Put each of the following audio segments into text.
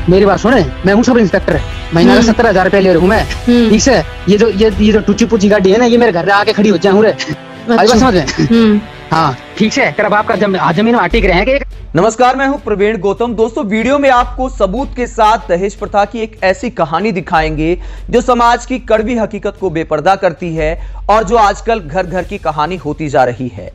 मेरी बात सुने, मैं हूँ सब इंस्पेक्टर, महीना का 70,000 रुपया ले रहा हूँ मैं। ठीक है, ये जो टूची पूची गाड़ी है ना, ये मेरे घर आके खड़ी हो जाए रे। आई बात समझ में? हाँ ठीक है, कर अब आपका जमीन वहाँ टिक रहे हैं कि। नमस्कार, मैं हूं प्रवीण गौतम। दोस्तों, वीडियो में आपको सबूत के साथ दहेज प्रथा की एक ऐसी कहानी दिखाएंगे जो समाज की कड़वी हकीकत को बेपर्दा करती है और जो आजकल घर घर की कहानी होती जा रही है।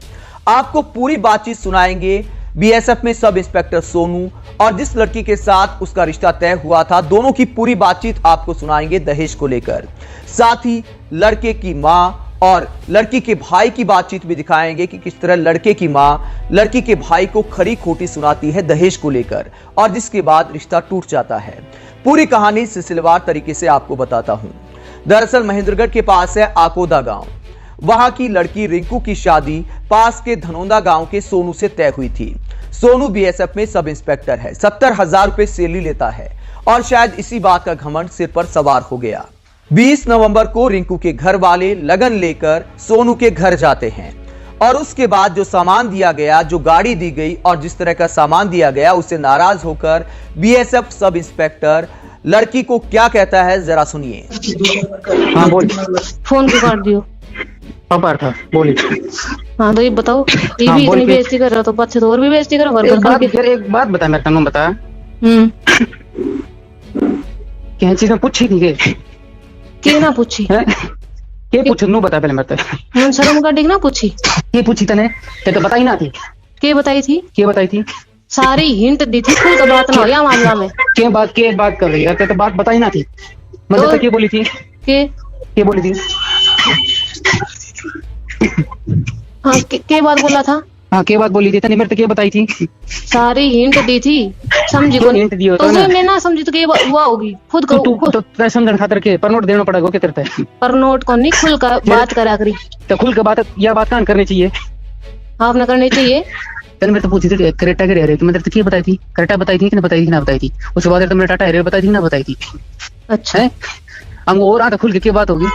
आपको पूरी बातचीत सुनाएंगे। बीएसएफ में सब इंस्पेक्टर सोनू और जिस लड़की के साथ उसका रिश्ता तय हुआ था, दोनों की पूरी बातचीत आपको सुनाएंगे दहेज को लेकर। साथ ही लड़के की मां और लड़की के भाई की बातचीत भी दिखाएंगे कि किस तरह लड़के की मां लड़की के भाई को खरी खोटी सुनाती है दहेज को लेकर और जिसके बाद रिश्ता टूट जाता है। पूरी कहानी सिलसिलेवार तरीके से आपको बताता हूं। दरअसल महेंद्रगढ़ के पास है आकोदा गांव। वहां की लड़की रिंकू की शादी पास के धनौंदा गांव के सोनू से तय हुई थी। सोनू बीएसएफ में सब इंस्पेक्टर है, 70,000 रुपए सैलरी लेता है और शायद इसी बात का घमंड सिर पर सवार हो गया। 20 नवंबर को रिंकू के घर वाले लगन लेकर सोनू के घर जाते हैं और उसके बाद जो सामान दिया गया, जो गाड़ी दी गई और जिस तरह का सामान दिया गया, उससे नाराज होकर बीएसएफ सब इंस्पेक्टर लड़की को क्या कहता है, जरा सुनिए। हाँ बोल। फोन क्यों काट दियो? पापा था, बोलिए। हाँ तो ये बताओ, ये भी इतनी बेइज्जती कर रहा हो तो बच्चे तो और भी बेइज्जती करो। एक बात बता, मेरे तनु बता, क्या चीज में पूछी थी के ना पूछी है? के पूछ नू बता पहले मेरे तो। मन शर्म का डिग ना पूछी के पूछी तने ते तो बताई ना थी। के बताई थी? के बताई थी? सारी हिंट दी थी, कोई तो बात ना हो या मामला में। के बात कर रही है? ते तो बात बताई ना थी। मतलब तो क्या बोली थी? के बोली थी? हाँ के बात बोला था? हाँ के बात बोली थी तने मेरे तो क्या बताई थी? सारी हिंट दी थी, समझी को हिंट दियो तो मैं ना समझी तो के हुआ होगी खुद को। तू तो समझन खातर के पर नोट देना पड़ेगा के तेरे पे। पर नोट को नहीं खुल कर बात करा करी तो खुल के बात या बात कान करनी चाहिए। आपने करनी चाहिए। तने मेरे तो पूछी थी करेटा के रहे, मैं तेरे तो क्या बताई थी? करेटा बताई थी कि ना बताई थी? ना बताई थी। उसके बाद तो मेरे टाटा हेरे बताई थी ना बताई थी। अच्छा है, हम और आधा खुल के क्या बात होगी?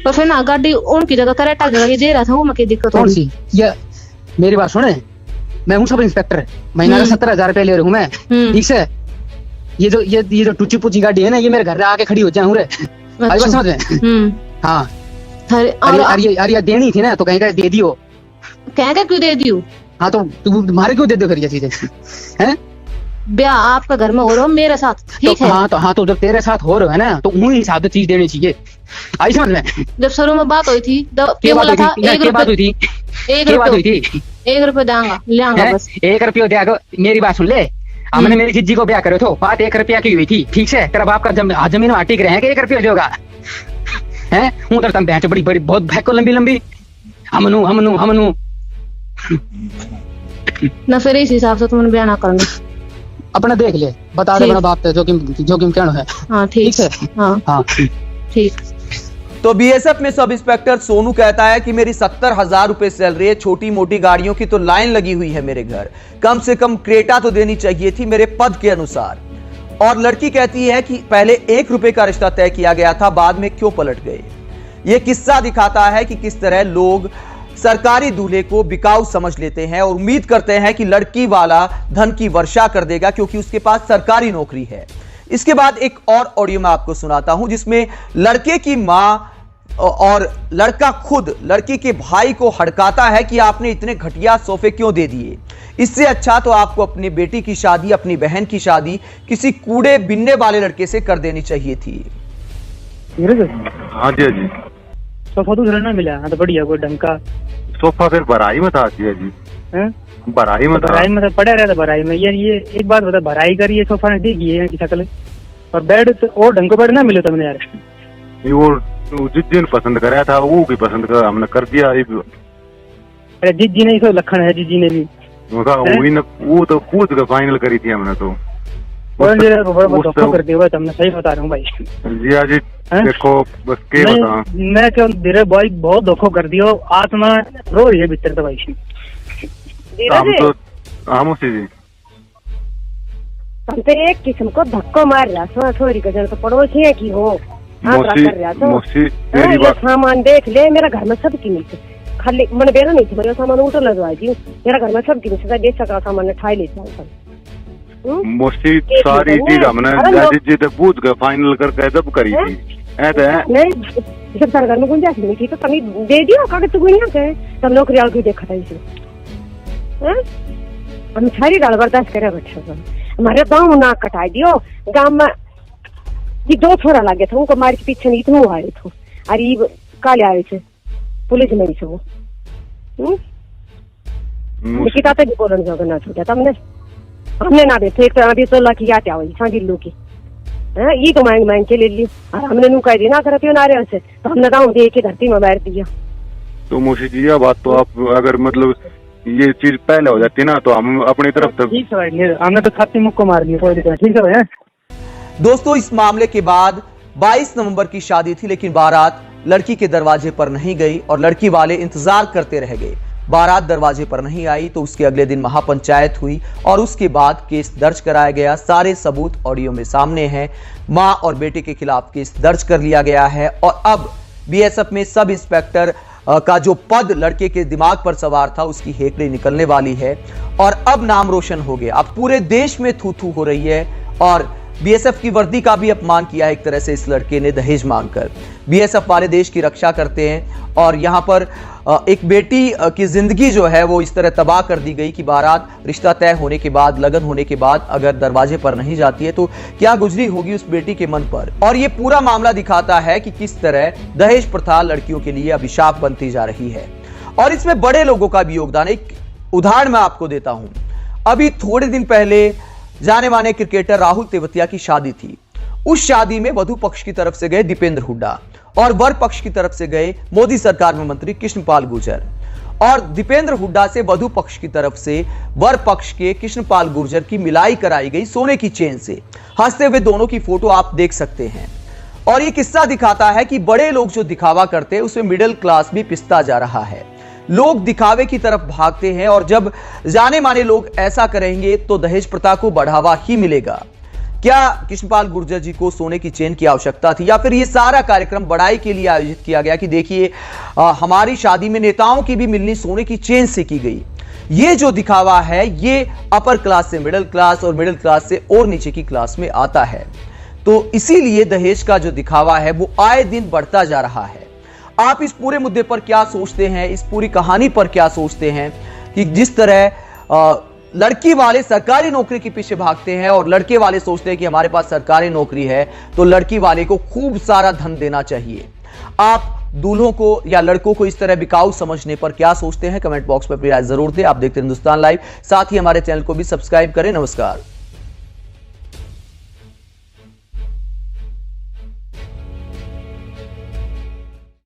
तो फिर ना गाड़ी उनकी जगह करेटा जगह दे रहा था, वो में क्या दिक्कत कौन सी? या मेरी बात सुने, मैं हूँ सब इंस्पेक्टर, महीना का 70,000 रुपया ले रहा हूँ मैं। ठीक है, ये जो टूची पूची गाड़ी है ना, ये मेरे घर आके खड़ी हो जाए रे। आई बात समझ में? हाँ अरे देनी थी ना तो कहीं का दे दियो। कह क्यों दे दियो? हाँ तो तुम्हारे क्यों दे दो फिर ये चीजें हैं? ब्याह आपका घर में हो रहा हो मेरे साथ, ठीक है? हाँ तो जब तेरे साथ हो रहा है ना तो उन्हीं हिसाब से चीज देनी चाहिए। आई समझ में? जब शुरू में बात हुई थी क्या बोला था? 1 रुपये 1 रुपये देंगा लेंगा बस 1 रुपये देगा। मेरी बात सुन ले, हमने मेरी जिज्जी को ब्याह करे तो बात 1 रुपया की हुई थी। ठीक है, तेरा बाप का जमीन वहाँ टिक रहे हैं कि 1 रुपया देगा है? उधर तुम भैंस बड़ी बहुत भैंस लंबी हमनू ना फिर इस हिसाब से तुमने ब्याह ना करना। अपना देख ले, बता दे अपना बाप जोखिम क्या है। हाँ ठीक है। हाँ ठीक। तो बीएसएफ में सब इंस्पेक्टर सोनू कहता है कि मेरी 70,000 रुपए सैलरी है, छोटी मोटी गाड़ियों की तो लाइन लगी हुई है मेरे घर, कम से कम क्रेटा तो देनी चाहिए थी मेरे पद के अनुसार। और लड़की कहती है कि पहले 1 रुपए का रिश्ता तय किया गया था, बाद में क्यों पलट गए। यह किस्सा दिखाता है कि किस तरह लोग सरकारी दूल्हे को बिकाऊ समझ लेते हैं और उम्मीद करते हैं कि लड़की वाला धन की वर्षा कर देगा क्योंकि उसके पास सरकारी नौकरी है। इसके बाद एक और ऑडियो मैं आपको सुनाता हूं जिसमें लड़के की मां और लड़का खुद लड़की के भाई को हड़काता है कि आपने इतने घटिया सोफे क्यों दे दिए। इससे अच्छा तो आपको अपनी बेटी की शादी, अपनी बहन की शादी किसी कूड़े बिनने वाले लड़के से कर देनी चाहिए थी। हाँ जी सोफा दूसरा ना मिला तो बढ़िया कोई ढंग का सोफा फिर भराई में था जी। भराई में तो पड़ा रहता भराई में। ये एक बात बता, भराई करी सोफा ने देखी है की शक्ल और बेड तो और ढंग को बेड ना मिले तुमने यार। वो जिज्जी ने पसंद कराया था, वो भी पसंद कर हमने कर दिया। अरे जिज्जी ने इसको लखन है, जिज्जी ने भी वो तो पूछ कर फाइनल करी थी हमने तो। धोखा कर दिया तुमने, सही बता रहा हूँ भाई जी। आज देखो बस के बता, मैं क्यों धीरे भाई बहुत धोखा कर दिया, आत्मा रो रही है भीतर तो भाई। हम उसी जी हम तो एक किस्म को धक्को मार रहा छोरी का जन तो पड़ोसी है की हो कर रहा तो सामान देख ले, मेरा घर में सब की नहीं खाली मैंने बेरा नहीं थी, मेरा सामान उल्टा लगवा दी, मेरा घर में सब की नहीं बेचा का सामान ठाई ले मोसी सारी चीज हमने जी तो पूछ के फाइनल करके जब करी थी नहीं जब सरकार में गुंजाइश नहीं थी तो कमी दे दियो कागज तो गुनिया के तब नौकरी आल को देखा था इसे हम सारी डाल बर्दाश्त करे बैठे हमारे गाँव में नाक कटा दियो गाँव में ये 2 छोरा लगे थे उनको मार के पीछे नहीं इतना आए थे अरे ये काले आए थे पुलिस में से वो निकिता तो बोलन जोग ना छूटा तमने हमने ना देते एक तरह भी 16 की आते हुई सांगी लोग की ये तो मांग के ले ली और हमने नु कह दी ना करते ना रहे से तो हमने गाँव दे के धरती में बैठ दिया। तो मोशी जी यह बात तो आप अगर मतलब ये चीज पहले हो जाती ना तो हम अपनी तरफ से ठीक है हमने तो छाती मुक्को मार दिया ठीक है। दोस्तों इस मामले के बाद 22 नवंबर की शादी थी, लेकिन बारात लड़की के दरवाजे पर नहीं गई और लड़की वाले इंतजार करते रह गए। बारात दरवाजे पर नहीं आई तो उसके अगले दिन महापंचायत हुई और उसके बाद केस दर्ज कराया गया। सारे सबूत ऑडियो में सामने हैं। मां और बेटे के खिलाफ केस दर्ज कर लिया गया है और अब बीएसएफ में सब इंस्पेक्टर का जो पद लड़के के दिमाग पर सवार था उसकी हेकड़ी निकलने वाली है और अब नाम रोशन हो गया। अब पूरे देश में थू थू हो रही है और बीएसएफ की वर्दी का भी अपमान किया है एक तरह से इस लड़के ने दहेज मांगकर। बीएसएफ वाले देश की रक्षा करते हैं और यहां पर एक बेटी की जिंदगी जो है वो इस तरह तबाह कर दी गई कि बारात रिश्ता तय होने के बाद, लगन होने के बाद अगर दरवाजे पर नहीं जाती है तो क्या गुजरी होगी उस बेटी के मन पर। और ये पूरा मामला दिखाता है कि किस तरह दहेज प्रथा लड़कियों के लिए अभिशाप बनती जा रही है और इसमें बड़े लोगों का भी योगदान। एक उदाहरण मैं आपको देता हूं। अभी थोड़े दिन पहले जाने माने क्रिकेटर राहुल तेवतिया की शादी थी। उस शादी में वधू पक्ष की तरफ से गए दीपेंद्र हुड्डा और वर पक्ष की तरफ से गए मोदी सरकार में मंत्री कृष्णपाल गुर्जर और दीपेंद्र हुड्डा से वधू पक्ष की तरफ से वर पक्ष के कृष्णपाल गुर्जर की मिलाई कराई गई सोने की चेन से। हंसते हुए दोनों की फोटो आप देख सकते हैं और ये किस्सा दिखाता है कि बड़े लोग जो दिखावा करते हैं उसमें मिडिल क्लास भी पिसता जा रहा है। लोग दिखावे की तरफ भागते हैं और जब जाने माने लोग ऐसा करेंगे तो दहेज प्रथा को बढ़ावा ही मिलेगा। क्या कृष्णपाल गुर्जर जी को सोने की चेन की आवश्यकता थी या फिर ये सारा कार्यक्रम बड़ाई के लिए आयोजित किया गया कि देखिए हमारी शादी में नेताओं की भी मिलनी सोने की चेन से की गई। ये जो दिखावा है ये अपर क्लास से मिडिल क्लास और मिडिल क्लास से और नीचे की क्लास में आता है। तो इसीलिए दहेज का जो दिखावा है वो आए दिन बढ़ता जा रहा है। आप इस पूरे मुद्दे पर क्या सोचते हैं, इस पूरी कहानी पर क्या सोचते हैं कि जिस तरह लड़की वाले सरकारी नौकरी के पीछे भागते हैं और लड़के वाले सोचते हैं कि हमारे पास सरकारी नौकरी है तो लड़की वाले को खूब सारा धन देना चाहिए। आप दूल्हों को या लड़कों को इस तरह बिकाऊ समझने पर क्या सोचते हैं? कमेंट बॉक्स में अपनी राय जरूर दें। आप देखते हैं हिंदुस्तान लाइव, साथ ही हमारे चैनल को भी सब्सक्राइब करें। नमस्कार।